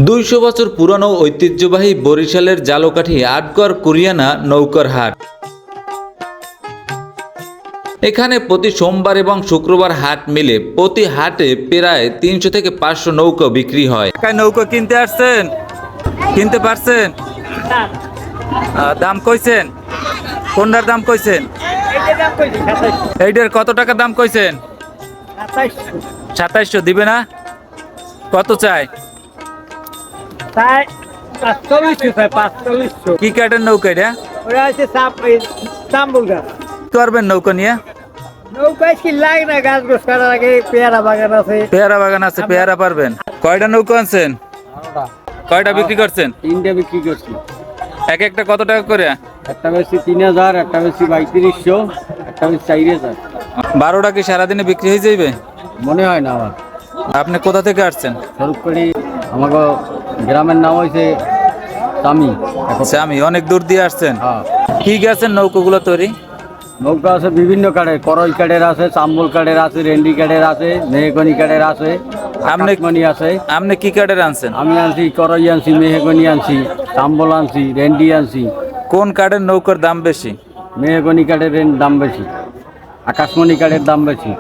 200 বছর পুরানো ঐতিহ্যবাহী বরিশালের জালকাঠি আটগড় কুরিয়ানা নৌকার হাট। এখানে প্রতি সোমবার এবং শুক্রবার হাট মিলে প্রতি হাটে প্রায় 300 থেকে 500 নৌকা বিক্রি হয়। নৌকা কিনতে আসছেন? কিনতে পারছেন? দাম কইছেন? কোনটার দাম কইছেন? এইটার কত টাকা দাম কইছেন? 2700 দিবে না? কত চাই? কি কাঠের নৌকা এটা? করবেন নৌকা নিয়ে? পেয়ারা বাগান আছে, পেয়ারা পারবেন? কয়টা নৌকা আনছেন? কয়টা বিক্রি করছেন? 3টা বিক্রি করছি। এক একটা কত টাকা করে? একটা বেশি 3000, একটা বেশি 3200, একটা বেশি 4000। 12টা কি সারাদিনে বিক্রি হয়ে যাইবে? মনে হয় না আমার। আপনি কোথা থেকে আসছেন? স্বরূপ করি আমাকে গ্রামের নাম হয়েছে তামি। আচ্ছা, আমি অনেক দূর দিয়ে আসছেন। হ্যাঁ, কি গেছেন নৌকাগুলো তৈরি? নৌকা আছে বিভিন্ন কাঠের, করই কাঠের আছে, চাম্বল কাঠের আছে, রেন্ডি কাঠের আছে, মেহগনি কাঠের আছে, আকাশমণি আছে। আপনি কি কাঠের আনছেন? আমি আনছি করই আনছি, মেহগনি আনছি, চাম্বল আনছি, রেন্ডি আনছি। কোন কাঠের নৌকার দাম বেশি? মেহগনি কাঠের দাম বেশি, আকাশমণি কাঠের দাম বেশি।